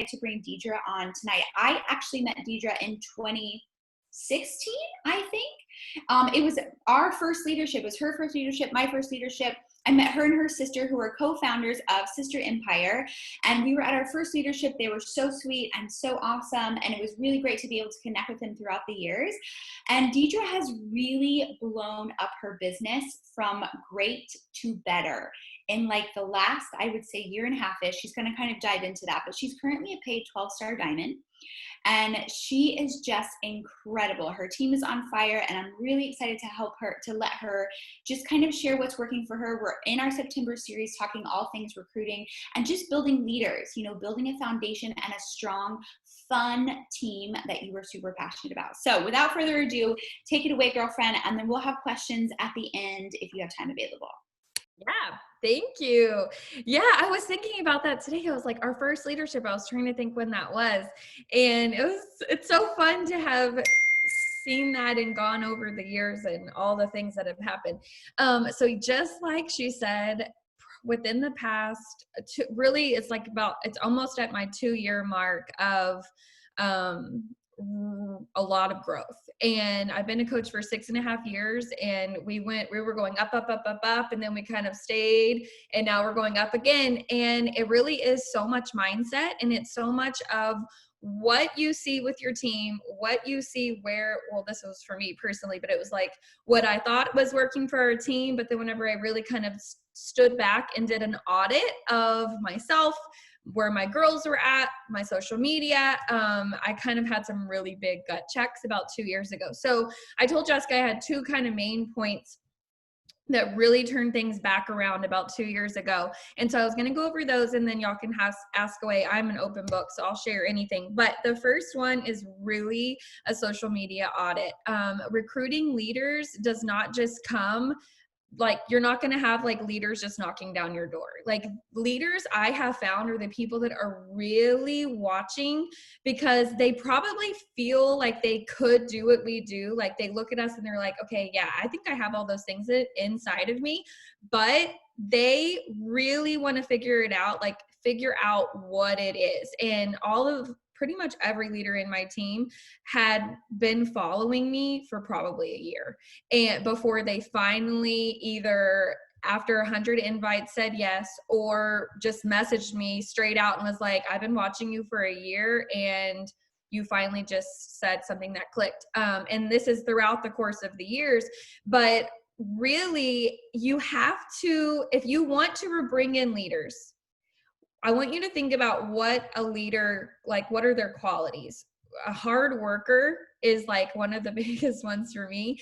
to bring Deidre on tonight. I actually met Deidre in 2016, I think. It was our first leadership. It was her first leadership, my first leadership. I met her and her sister, who are co-founders of Sister Empire. And we were at our first leadership. They were so sweet and so awesome. And it was really great to be able to connect with them throughout the years. And Deidre has really blown up her business from great to better in like the last, I would say, year and a half-ish. She's going to kind of dive into that, but she's currently a paid 12-star diamond. And she is just incredible. Her team is on fire, and I'm really excited to help her, to let her just kind of share what's working for her. We're in our September series talking all things recruiting and just building leaders, you know, building a foundation and a strong, fun team that you are super passionate about. So without further ado, take it away, girlfriend, and then we'll have questions at the end if you have time available. Yeah, thank you. Yeah, I was thinking about that today. I was like, our first leadership, I was trying to think when that was. And it's so fun to have seen that and gone over the years and all the things that have happened. So just like she said, within the past, really, it's almost at my 2-year mark of a lot of growth. And I've been a coach for 6.5 years, and we were going up, and then we kind of stayed, and now we're going up again. And it really is so much mindset, and it's so much of what you see with your team, what you see this was for me personally, but it was like what I thought was working for our team. But then whenever I really kind of stood back and did an audit of myself, where my girls were at, my social media, I kind of had some really big gut checks about 2 years ago. So I told Jessica I had 2 kind of main points that really turned things back around about 2 years ago. And so I was going to go over those, and then y'all can ask away. I'm an open book, so I'll share anything. But the first one is really a social media audit. Recruiting leaders does not just come, like, you're not going to have like leaders just knocking down your door. Like, leaders I have found are the people that are really watching, because they probably feel like they could do what we do. Like, they look at us and they're like, okay, yeah, I think I have all those things inside of me, but they really want to figure out what it is. And pretty much every leader in my team had been following me for probably a year, and before they finally, either after 100 invites, said yes, or just messaged me straight out and was like, I've been watching you for a year, and you finally just said something that clicked. And this is throughout the course of the years. But really, you have to, if you want to bring in leaders, I want you to think about what a leader, like, what are their qualities? A hard worker is like one of the biggest ones for me.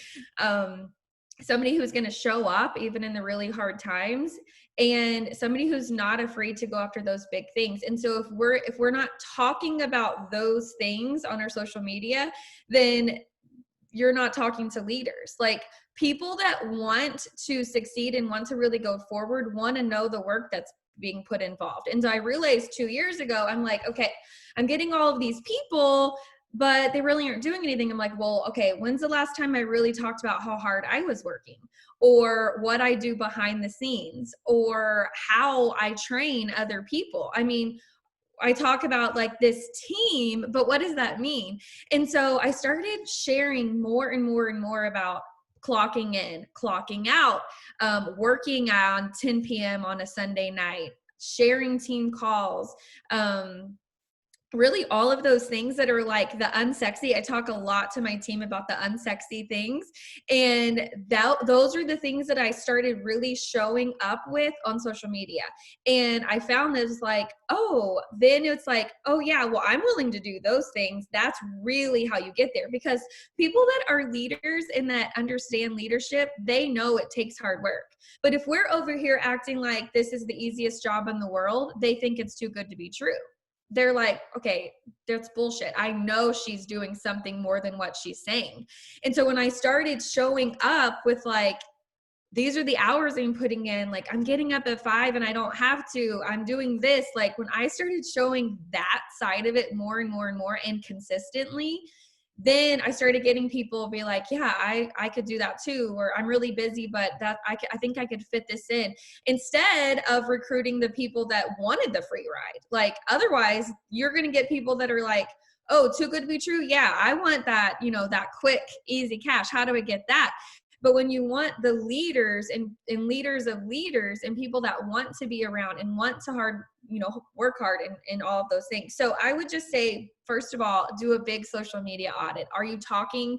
Somebody who's going to show up even in the really hard times, and somebody who's not afraid to go after those big things. And so if we're not talking about those things on our social media, then you're not talking to leaders. Like, people that want to succeed and want to really go forward want to know the work that's being put involved. And so I realized 2 years ago, I'm like, okay, I'm getting all of these people, but they really aren't doing anything. I'm like, well, okay, when's the last time I really talked about how hard I was working, or what I do behind the scenes, or how I train other people? I mean, I talk about like this team, but what does that mean? And so I started sharing more and more and more about clocking in, clocking out, working on 10 p.m. on a Sunday night, sharing team calls, really all of those things that are like the unsexy. I talk a lot to my team about the unsexy things. And those are the things that I started really showing up with on social media. And I found this like, then it's like, oh yeah, well, I'm willing to do those things. That's really how you get there, because people that are leaders and that understand leadership, they know it takes hard work. But if we're over here acting like this is the easiest job in the world, they think it's too good to be true. They're like, okay, that's bullshit. I know she's doing something more than what she's saying. And so when I started showing up with like, these are the hours I'm putting in, like, I'm getting up at 5 and I don't have to, I'm doing this. Like, when I started showing that side of it more and more and more and consistently, then I started getting people be like, yeah, I could do that too, or I'm really busy, but that I think I could fit this in, instead of recruiting the people that wanted the free ride. Like, otherwise you're going to get people that are like, oh, too good to be true. Yeah, I want that, that quick, easy cash. How do I get that? But when you want the leaders and leaders of leaders and people that want to be around and want to work hard and all of those things. So I would just say, first of all, do a big social media audit. Are you talking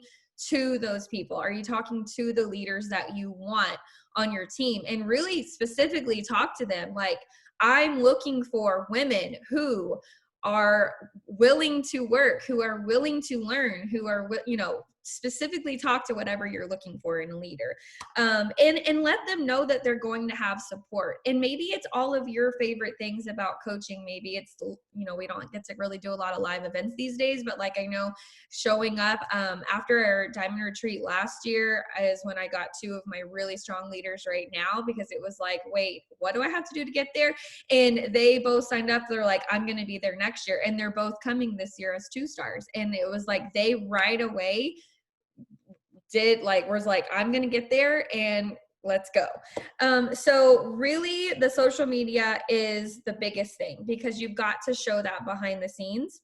to those people? Are you talking to the leaders that you want on your team? And really specifically talk to them. Like, I'm looking for women who are willing to work, who are willing to learn, who are, specifically talk to whatever you're looking for in a leader, and let them know that they're going to have support. And maybe it's all of your favorite things about coaching. Maybe it's, we don't get to really do a lot of live events these days, but like, I know showing up after our diamond retreat last year is when I got two of my really strong leaders right now, because it was like, wait, what do I have to do to get there? And they both signed up. They're like, I'm going to be there next year. And they're both coming this year as 2-stars. And it was like, they right away was like, I'm going to get there and let's go. So really the social media is the biggest thing, because you've got to show that behind the scenes.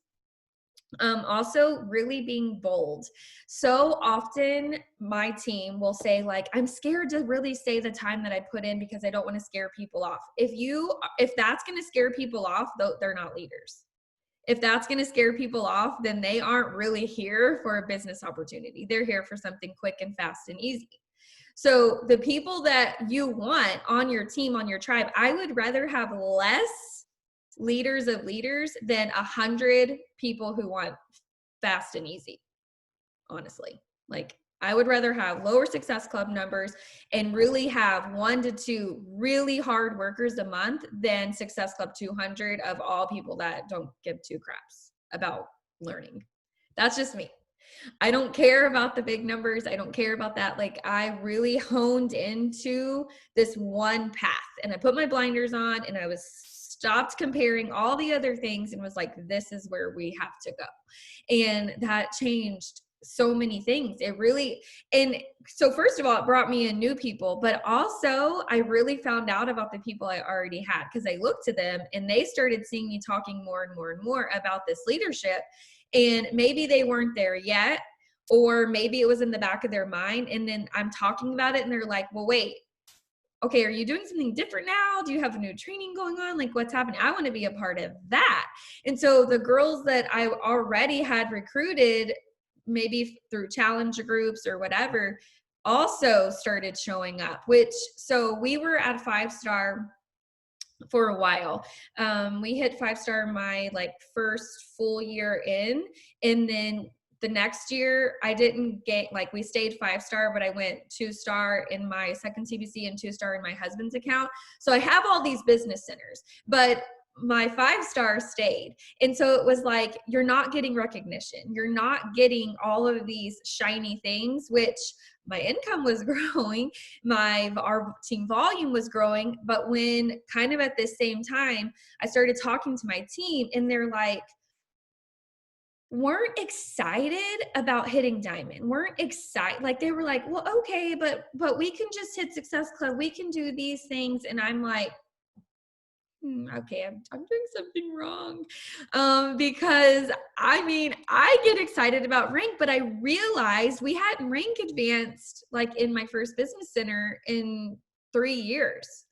Also really being bold. So often my team will say like, I'm scared to really say the time that I put in because I don't want to scare people off. If that's going to scare people off, though, they're not leaders. If that's going to scare people off, then they aren't really here for a business opportunity. They're here for something quick and fast and easy. So the people that you want on your team, on your tribe, I would rather have less leaders of leaders than 100 people who want fast and easy. Honestly, like, I would rather have lower Success Club numbers and really have 1 to 2 really hard workers a month than Success Club 200 of all people that don't give 2 craps about learning. That's just me. I don't care about the big numbers. I don't care about that. Like, I really honed into this one path, and I put my blinders on, and I stopped comparing all the other things and was like, this is where we have to go. And that changed so many things. And so first of all, it brought me in new people, but also I really found out about the people I already had, because I looked to them and they started seeing me talking more and more and more about this leadership. And maybe they weren't there yet, or maybe it was in the back of their mind. And then I'm talking about it and they're like, well, wait, okay, are you doing something different now? Do you have a new training going on? Like, what's happening? I want to be a part of that. And so the girls that I already had recruited, maybe through challenge groups or whatever, also started showing up, so we were at 5-star for a while. We hit 5-star my first full year in, and then the next year I didn't get, we stayed 5-star, but I went 2-star in my second CBC and 2-star in my husband's account. So I have all these business centers, but my 5-star stayed. And so it was like, you're not getting recognition. You're not getting all of these shiny things, which my income was growing, our team volume was growing. But when kind of at the same time, I started talking to my team, and they're like, weren't excited about hitting diamond, weren't excited. Like, they were like, well, okay, but we can just hit Success Club. We can do these things. And I'm like, okay, I'm doing something wrong. Because I get excited about rank, but I realized we hadn't rank advanced in my first business center in 3 years.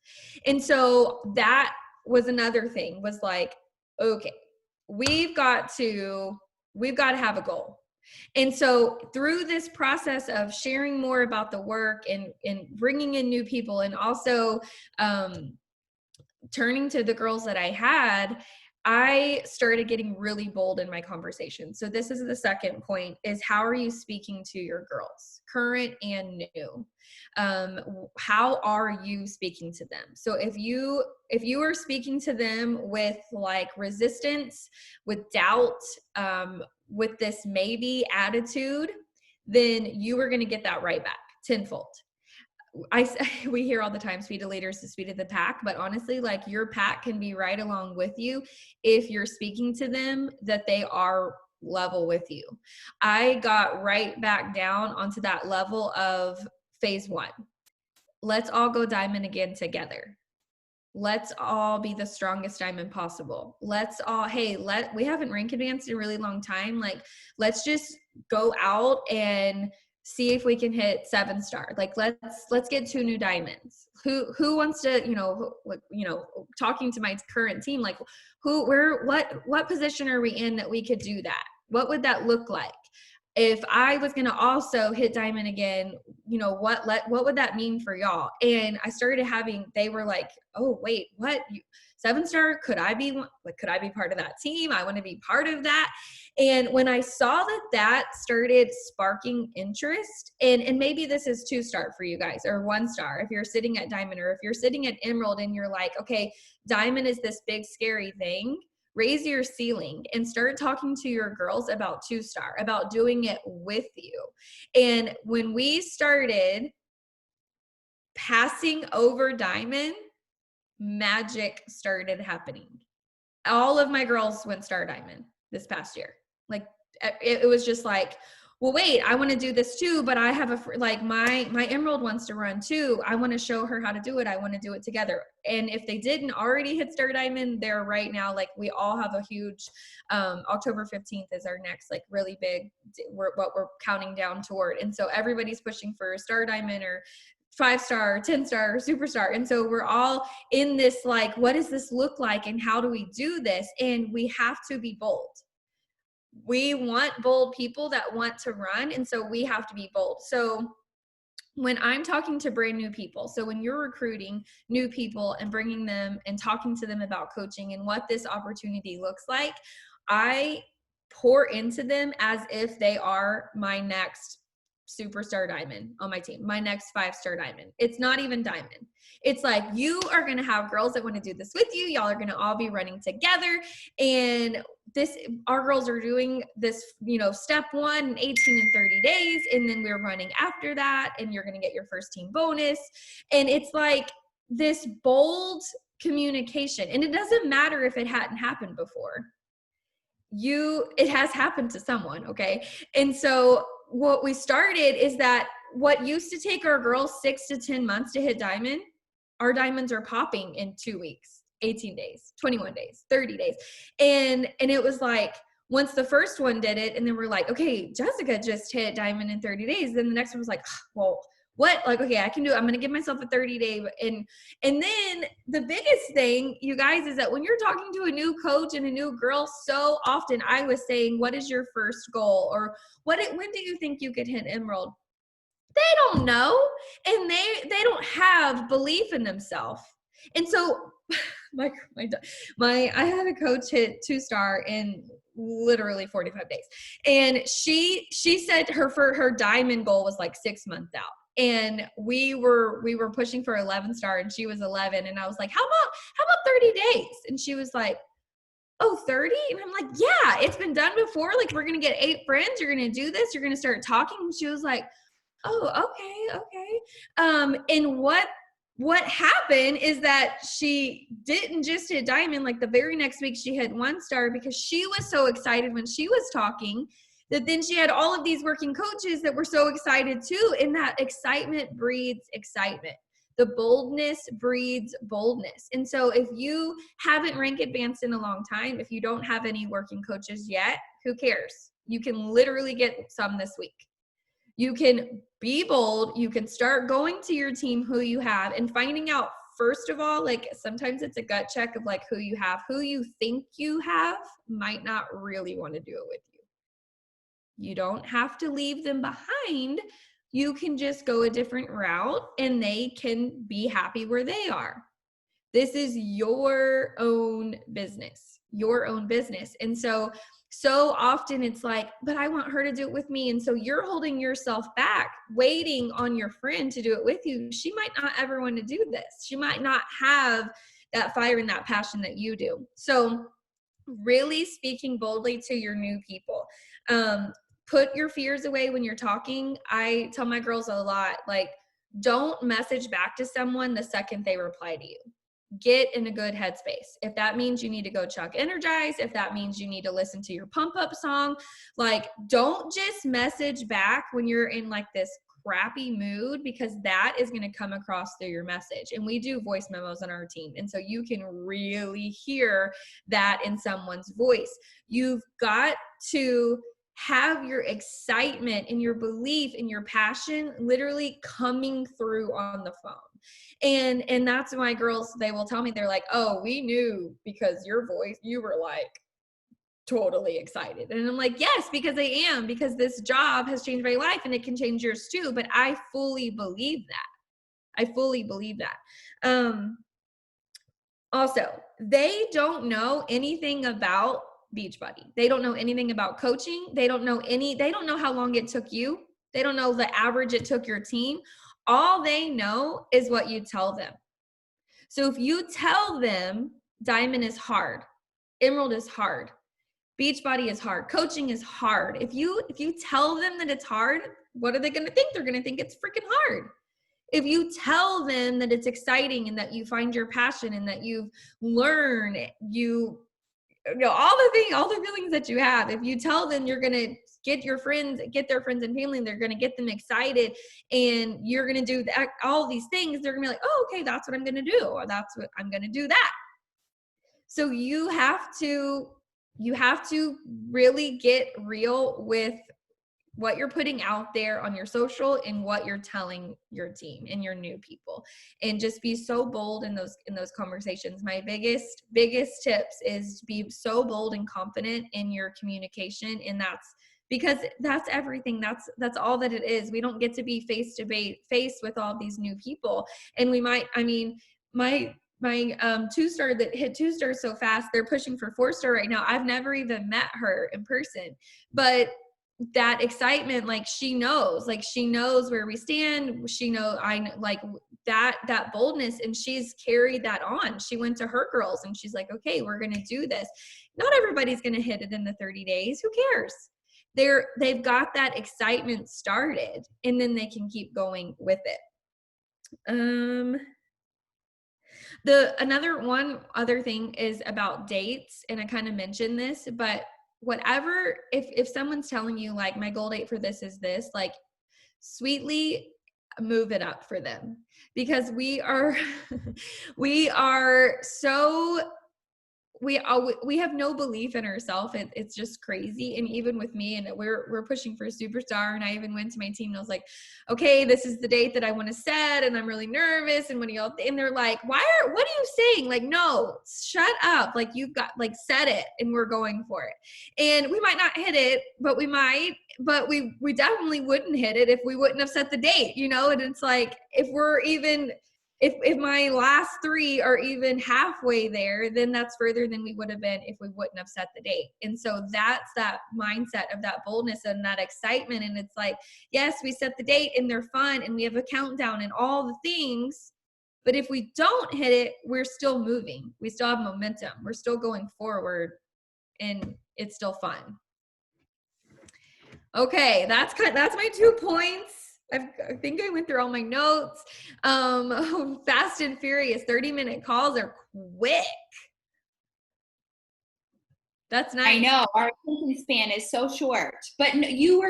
And so that was another thing, was like, okay, we've got to have a goal. And so through this process of sharing more about the work and bringing in new people, and also, turning to the girls that I had, I started getting really bold in my conversation. So this is the second point, is how are you speaking to your girls, current and new? How are you speaking to them? So if you are speaking to them with resistance, with doubt, with this maybe attitude, then you are going to get that right back tenfold. We hear all the time, speed of leaders to speed of the pack, but honestly, your pack can be right along with you if you're speaking to them that they are level with you. I got right back down onto that level of phase one. Let's all go diamond again together. Let's all be the strongest diamond possible. Let's all, hey, we haven't rank advanced in a really long time. Like, let's just go out and see if we can hit 7-star. Like, let's get 2 new diamonds. Who wants to, talking to my current team, like what position are we in that we could do that? What would that look like? If I was going to also hit diamond again, what would that mean for y'all? And I started they were like, oh, wait, what? 7-star? Could I be part of that team? I want to be part of that. And when I saw that started sparking interest, and maybe this is 2-star for you guys, or 1-star, if you're sitting at diamond, or if you're sitting at emerald and you're like, okay, diamond is this big, scary thing. Raise your ceiling and start talking to your girls about 2-star, about doing it with you. And when we started passing over diamond, magic started happening. All of my girls went star diamond this past year. Like, it was just like, well, wait, I want to do this too, but I have my emerald wants to run too. I want to show her how to do it. I want to do it together. And if they didn't already hit star diamond, they're right now, like, we all have a huge, October 15th is our next, like, really big, what we're counting down toward. And so everybody's pushing for a star diamond or 5-star, 10-star, superstar. And so we're all in this, like, what does this look like? And how do we do this? And we have to be bold. We want bold people that want to run. And so we have to be bold. So when I'm talking to brand new people, so when you're recruiting new people and bringing them and talking to them about coaching and what this opportunity looks like, I pour into them as if they are my next superstar diamond on my team, my next 5-star diamond. It's not even diamond. It's like, you are going to have girls that want to do this with you. Y'all are going to all be running together. And our girls are doing this, step 1 in 18 and 30 days. And then we're running after that. And you're going to get your first team bonus. And it's like this bold communication. And it doesn't matter if it hadn't happened before. It has happened to someone. Okay. And so what we started is that what used to take our girls 6 to 10 months to hit diamond, our diamonds are popping in 2 weeks, 18 days, 21 days, 30 days. And it was like, once the first one did it, and then we're like, okay, Jessica just hit diamond in 30 days. Then the next one was like, well, what? Like, okay, I can do it. I'm going to give myself a 30-day. And then the biggest thing, you guys, is that when you're talking to a new coach and a new girl, so often I was saying, what is your first goal? Or when do you think you could hit emerald? They don't know. And they don't have belief in themselves. And so I had a coach hit 2-star in literally 45 days. And she said her diamond goal was like 6 months out. And we were pushing for 11-star, and she was 11. And I was like, how about 30 days? And she was like, oh, 30? And I'm like, yeah, it's been done before. Like, we're going to get 8 friends. You're going to do this. You're going to start talking. And she was like, oh, okay. And what happened is that she didn't just hit diamond. Like, the very next week she hit 1-star, because she was so excited when she was talking, that then she had all of these working coaches that were so excited too. And that excitement breeds excitement. The boldness breeds boldness. And so if you haven't rank advanced in a long time, if you don't have any working coaches yet, who cares? You can literally get some this week. You can be bold. You can start going to your team, who you have, and finding out, first of all, like, sometimes it's a gut check of like who you have. Who you think you have might not really want to do it with you. You don't have to leave them behind. You can just go a different route and they can be happy where they are. This is your own business, And so often it's like, but I want her to do it with me. And so you're holding yourself back, waiting on your friend to do it with you. She might not ever want to do this. She might not have that fire and that passion that you do. So really speaking boldly to your new people. Put your fears away when you're talking. I tell my girls a lot, like, don't message back to someone the second they reply to you. get in a good headspace. If that means you need to go chug Energize, if that means you need to listen to your pump up song, like don't just message back when you're in like this crappy mood, because that is going to come across through your message. And we do voice memos on our team. And so you can really hear that in someone's voice. You've got to have your excitement and your belief and your passion literally coming through on the phone. And that's why girls, they will tell me, they're like, oh, we knew because your voice, you were like totally excited. And I'm like, yes, because I am, because this job has changed my life and it can change yours too. But I fully believe that. I fully believe that. Also, they don't know anything about Beachbody. They don't know anything about coaching. They don't know how long it took you. They don't know the average it took your team. All they know is what you tell them. So if you tell them Diamond is hard, Emerald is hard, Beachbody is hard, coaching is hard. If you tell them that it's hard, what are they going to think? They're going to think it's freaking hard. If you tell them that it's exciting and that you find your passion and that you've learned, you know, all the feelings that you have, if you tell them you're going to get their friends and family, and they're going to get them excited, and you're going to do that, all these things, they're going to be like, oh, okay, that's what I'm going to do. Or that's what I'm going to do that. So you have to really get real with what you're putting out there on your social and what you're telling your team and your new people, and just be so bold in those conversations. My biggest tips is be so bold and confident in your communication. And that's because that's everything. That's all that it is. We don't get to be face to face with all these new people. And we might, I mean, my 2-star that hit 2-star so fast, they're pushing for 4-star right now. I've never even met her in person, but that excitement, like she knows where we stand. She knows that boldness, and she's carried that on. She went to her girls and she's like, okay, we're going to do this. Not everybody's going to hit it in the 30 days. Who cares? They've got that excitement started, and then they can keep going with it. One other thing is about dates, and I kind of mentioned this, but whatever, if someone's telling you like my goal date for this is this, like sweetly move it up for them, because we are so we have no belief in ourselves. It's just crazy. And even with me, and we're pushing for a superstar, and I even went to my team and I was like, okay, this is the date that I want to set, and I'm really nervous, and and they're like, what are you saying? Like, no, shut up, like you've got, like, set it and we're going for it. And we might not hit it, but we definitely wouldn't hit it if we wouldn't have set the date, you know. And it's like, if my last 3 are even halfway there, then that's further than we would have been if we wouldn't have set the date. And so that's that mindset of that boldness and that excitement. And it's like, yes, we set the date and they're fun and we have a countdown and all the things. But if we don't hit it, we're still moving. We still have momentum. We're still going forward, and it's still fun. Okay, that's my 2 points. I think I went through all my notes. Fast and furious, 30-minute calls are quick. That's nice. I know our attention span is so short, but you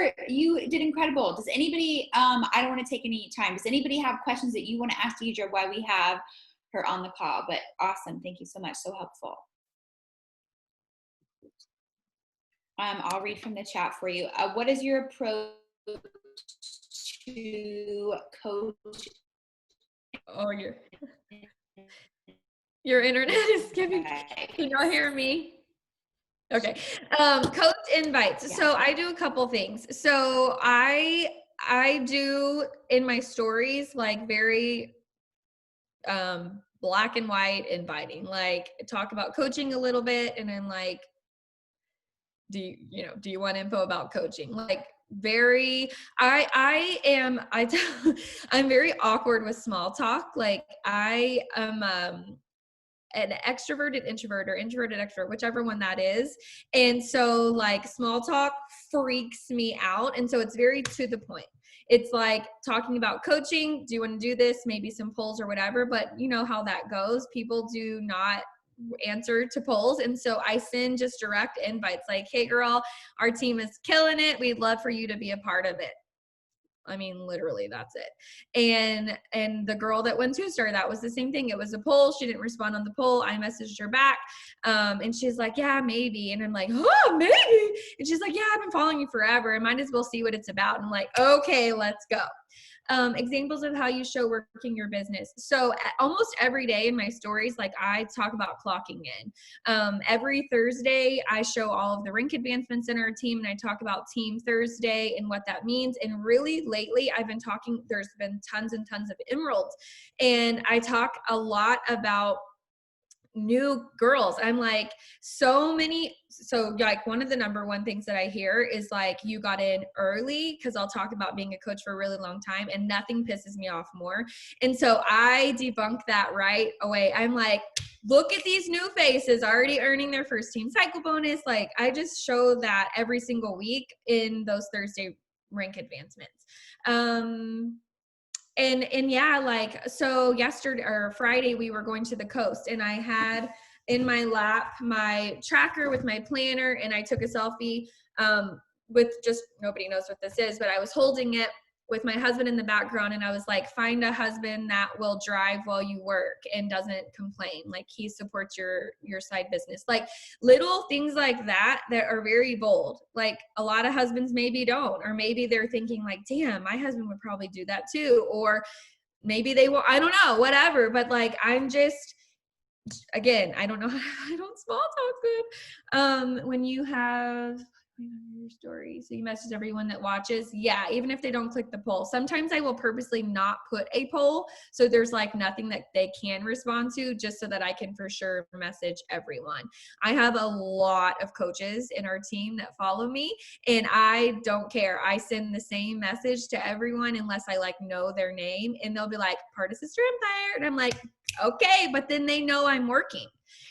did incredible. Does anybody, I don't want to take any time. Does anybody have questions that you want to ask Deidre while we have her on the call? But awesome. Thank you so much. So helpful. I'll read from the chat for you. What is your approach to coach? Oh, your internet is giving. Can y'all hear me? Okay. Coach invites. Yeah. So I do a couple things. So I do in my stories, like, very black and white inviting, like talk about coaching a little bit, and then like, do you want info about coaching? Like, I'm very awkward with small talk. Like, I am an extroverted introvert, or introverted extrovert, whichever one that is. And so, like, small talk freaks me out. And so it's very to the point. it's like talking about coaching. Do you want to do this? Maybe some polls or whatever, but you know how that goes. People do not answer to polls. And so I send just direct invites like, hey girl, our team is killing it. We'd love for you to be a part of it. I mean, literally that's it. And the girl that won 2-star, that was the same thing. It was a poll. She didn't respond on the poll. I messaged her back. And she's like, yeah, maybe. And I'm like, oh, maybe. And she's like, yeah, I've been following you forever. I might as well see what it's about. And I'm like, okay, let's go. Examples of how you show working your business. So almost every day in my stories, like I talk about clocking in. Every Thursday, I show all of the rank advancements in our team, and I talk about Team Thursday and what that means. And really lately, I've been talking, there's been tons and tons of emeralds. And I talk a lot about new girls. I'm like, so like one of the number one things that I hear is like, you got in early, because I'll talk about being a coach for a really long time and nothing pisses me off more. And so I debunk that right away. I'm like, look at these new faces already earning their first team cycle bonus. Like I just show that every single week in those Thursday rank advancements. And yeah, like, so yesterday or Friday, we were going to the coast, and I had in my lap my tracker with my planner, and I took a selfie with just, nobody knows what this is, but I was holding it with my husband in the background, and I was like, find a husband that will drive while you work and doesn't complain. Like he supports your side business. Like little things like that are very bold. Like a lot of husbands maybe don't, or maybe they're thinking like, damn, my husband would probably do that too. Or maybe they will, I don't know, whatever. But like, I'm just, again, I don't know. I don't small talk good. When you have your story, so you message everyone that watches. Yeah, even if they don't click the poll. Sometimes I will purposely not put a poll, so there's like nothing that they can respond to, just so that I can for sure message everyone. I have a lot of coaches in our team that follow me, and I don't care. I send the same message to everyone unless I like know their name, and they'll be like, part of Sister Empire, and I'm like, okay, but then they know I'm working.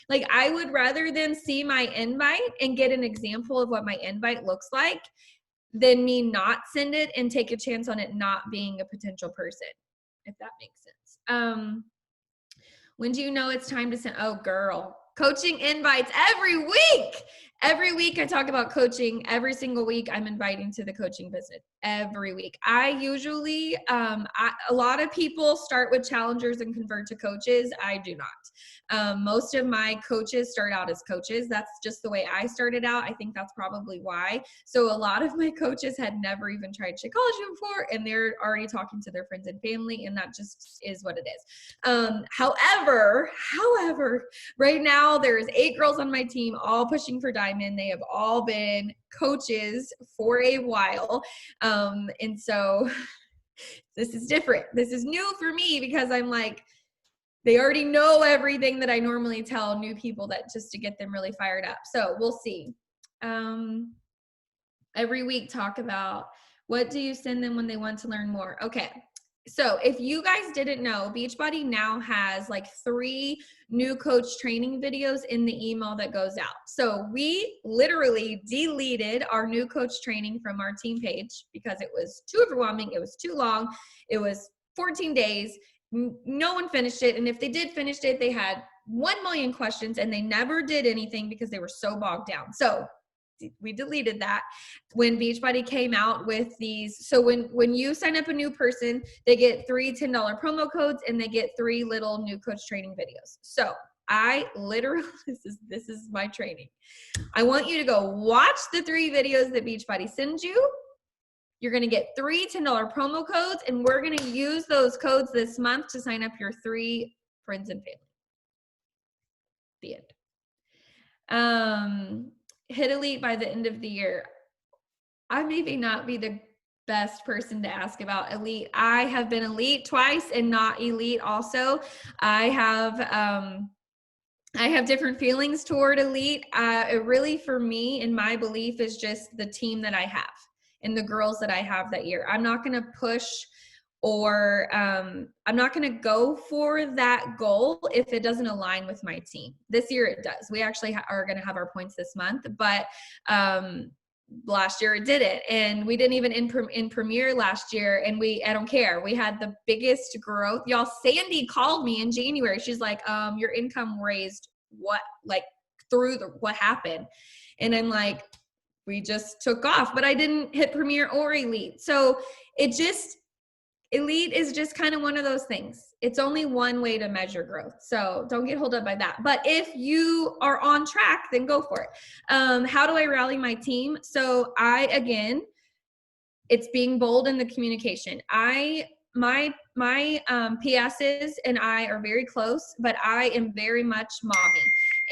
Like I would rather them see my invite and get an example of what my invite looks like than me not send it and take a chance on it not being a potential person, if that makes sense. When do you know it's time to send? Oh, girl, coaching invites every week. Every week I talk about coaching. Every single week I'm inviting to the coaching business. Every week. I usually, a lot of people start with challengers and convert to coaches. I do not. Most of my coaches start out as coaches. That's just the way I started out. I think that's probably why. So a lot of my coaches had never even tried Shakeology before, and they're already talking to their friends and family, and that just is what it is. However, right now there's 8 girls on my team, all pushing for Diamond. They have all been coaches for a while. And so this is different. This is new for me because I'm like, they already know everything that I normally tell new people, that just to get them really fired up. So we'll see. Every week talk about, what do you send them when they want to learn more? Okay. So if you guys didn't know, Beachbody now has like 3 new coach training videos in the email that goes out. So we literally deleted our new coach training from our team page because it was too overwhelming. It was too long. It was 14 days. No one finished it. And if they did finish it, they had 1 million questions and they never did anything because they were so bogged down. So we deleted that when Beachbody came out with these. So when you sign up a new person, they get 3 $10 promo codes, and they get 3 little new coach training videos. So I literally, this is my training. I want you to go watch the 3 videos that Beachbody sends you. You're going to get 3 $10 promo codes, and we're going to use those codes this month to sign up your 3 friends and family. The end. Hit elite by the end of the year. I maybe not be the best person to ask about elite. I have been elite twice and not elite also. I have different feelings toward elite. It really, for me, in my belief, is just the team that I have and the girls that I have that year. I'm not going to push, or I'm not going to go for that goal if it doesn't align with my team. This year it does. We actually are going to have our points this month, but last year it didn't, and we didn't even in premiere last year, and I don't care, we had the biggest growth, y'all. Sandy called me in January. She's like, your income raised what, like through what happened? And I'm like, we just took off, but I didn't hit premiere or elite. So elite is just kind of one of those things. It's only one way to measure growth. So don't get hold up by that. But if you are on track, then go for it. How do I rally my team? So it's being bold in the communication. My PSs and I are very close, but I am very much mommy.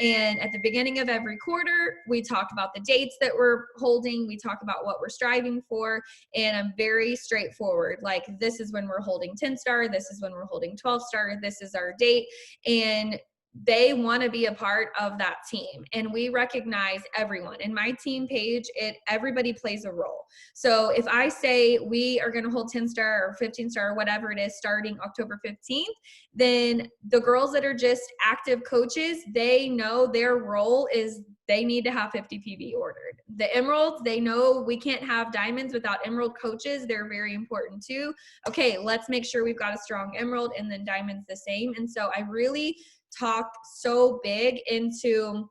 And at the beginning of every quarter, we talk about the dates that we're holding. We talk about what we're striving for. And I'm very straightforward. Like, this is when we're holding 10-star. This is when we're holding 12-star. This is our date. And they want to be a part of that team. And we recognize everyone. In my team page, everybody plays a role. So if I say we are going to hold 10-star or 15-star or whatever it is starting October 15th, then the girls that are just active coaches, they know their role is they need to have 50 PB ordered. The emeralds, they know we can't have diamonds without emerald coaches. They're very important too. Okay, let's make sure we've got a strong emerald, and then diamonds the same. And so I really talk so big into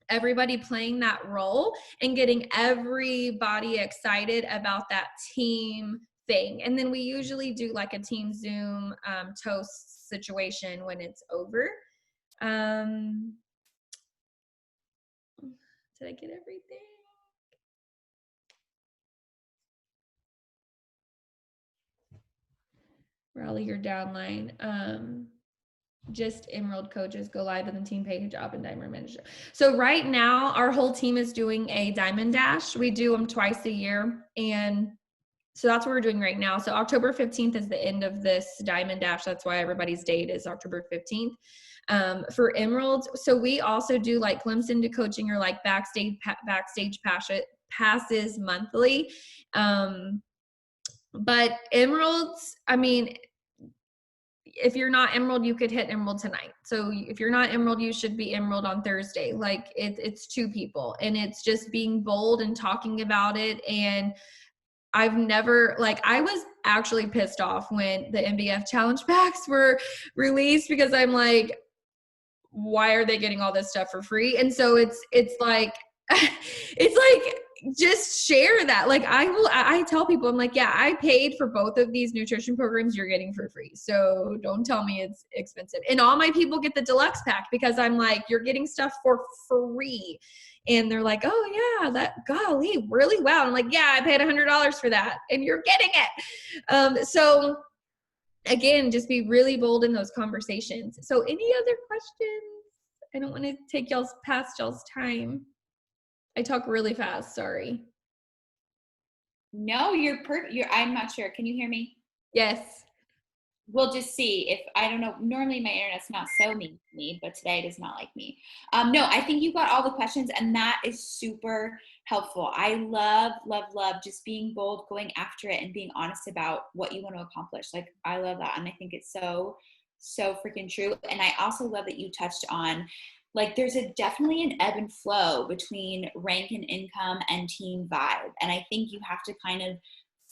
everybody playing that role and getting everybody excited about that team thing. And then we usually do like a team Zoom toast situation when it's over. Did I get everything? Rally your downline. Just emerald coaches go live in the team page, job and diamond manager. So right now our whole team is doing a diamond dash. We do them twice a year, and so that's what we're doing right now. So October 15th is the end of this diamond dash. That's why everybody's date is October 15th. For emeralds, so we also do like glimpse into coaching or like backstage passes monthly. But emeralds, I mean, if you're not emerald, you could hit emerald tonight. So if you're not emerald, you should be emerald on Thursday. Like it's two people, and it's just being bold and talking about it. And I was actually pissed off when the MBF challenge packs were released, because I'm like, why are they getting all this stuff for free? And so it's like, it's like, just share that. Like I tell people, I'm like, yeah, I paid for both of these nutrition programs you're getting for free. So don't tell me it's expensive. And all my people get the deluxe pack, because I'm like, you're getting stuff for free. And they're like, oh yeah, that, golly, really? Wow. I'm like, yeah, I paid $100 for that, and you're getting it. So again, just be really bold in those conversations. So any other questions? I don't want to take past y'all's time. I talk really fast, sorry. No, you're I'm not sure. Can you hear me? Yes. We'll just see if, I don't know, normally my internet's not so mean to me, but today it is not like me. No, I think you got all the questions, and that is super helpful. I love just being bold, going after it, and being honest about what you want to accomplish. Like, I love that. And I think it's so freaking true. And I also love that you touched on, like, there's definitely an ebb and flow between rank and income and team vibe. And I think you have to kind of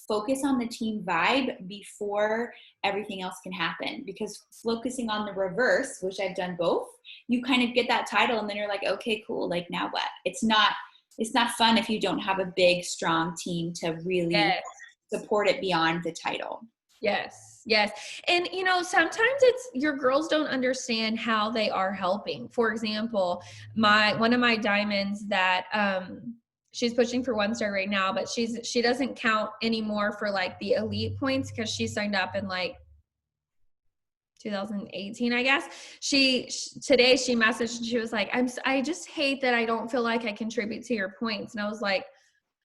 focus on the team vibe before everything else can happen, because focusing on the reverse, which I've done both, you kind of get that title and then you're like, okay, cool. Like, now what? It's not fun if you don't have a big, strong team to really support it beyond the title. Yes. And sometimes it's your girls don't understand how they are helping. For example, one of my diamonds that, she's pushing for 1-star right now, but she doesn't count anymore for like the elite points, because she signed up in like 2018, I guess. Today she messaged and she was like, I just hate that I don't feel like I contribute to your points. And I was like,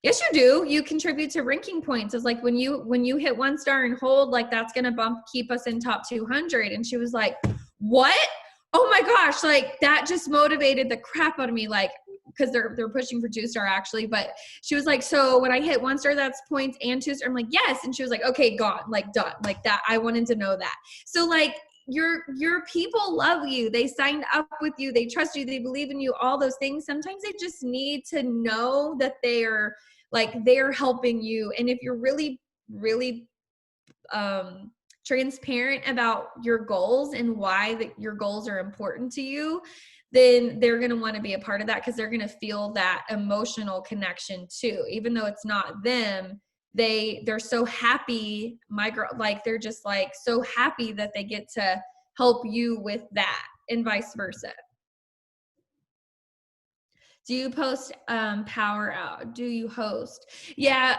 yes, you do. You contribute to ranking points. It's like when you hit 1-star and hold, like, that's going to keep us in top 200. And she was like, what? Oh my gosh. Like, that just motivated the crap out of me. Like, because they're pushing for 2-star actually. But she was like, so when I hit 1-star, that's points and 2-star. I'm like, yes. And she was like, okay, gone, like, done, like that. I wanted to know that. So like, your people love you. They signed up with you. They trust you. They believe in you, all those things. Sometimes they just need to know that they are like they're helping you. And if you're really, really transparent about your goals and why that your goals are important to you, then they're going to want to be a part of that, because they're going to feel that emotional connection too. Even though it's not them, they're so happy, my girl, like they're just like so happy that they get to help you with that, and vice versa. Do you post power out? Do you host? Yeah,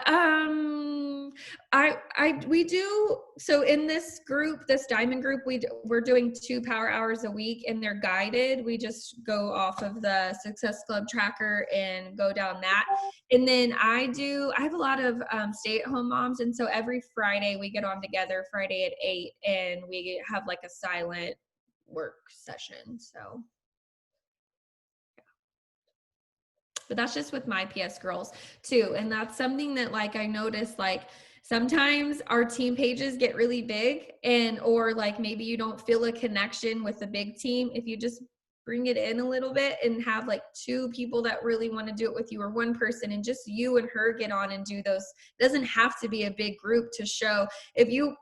we do. So in this group, this diamond group, we're doing 2 power hours a week, and they're guided. We just go off of the Success Club tracker and go down that. And then I have a lot of stay-at-home moms, and so every Friday we get on together, Friday at 8, and we have like a silent work session. So but that's just with my PS girls too. And that's something that like I noticed, like sometimes our team pages get really big, or like maybe you don't feel a connection with the big team. If you just bring it in a little bit and have like 2 people that really want to do it with you, or 1 person, and just you and her get on and do those. It doesn't have to be a big group to show. If you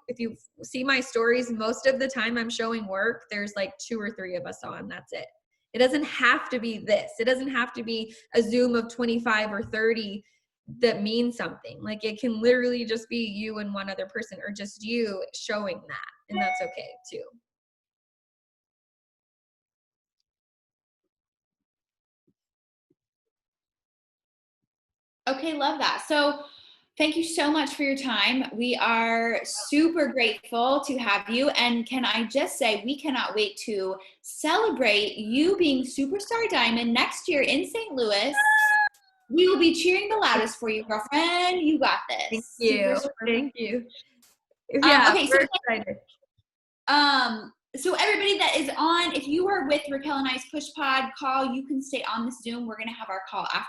see my stories, most of the time I'm showing work, there's like 2 or 3 of us on, that's it. It doesn't have to be this. It doesn't have to be a Zoom of 25 or 30 that means something. Like it can literally just be you and 1 other person, or just you showing that. And that's okay too. Okay, love that. So thank you so much for your time. We are super grateful to have you. And can I just say, we cannot wait to celebrate you being Superstar Diamond next year in St. Louis. We will be cheering the loudest for you, girlfriend. You got this. Thank you. Super. Thank you. Yeah, Okay, we're excited. So everybody that is on, if you are with Raquel and I's Push Pod call, you can stay on this Zoom. We're going to have our call after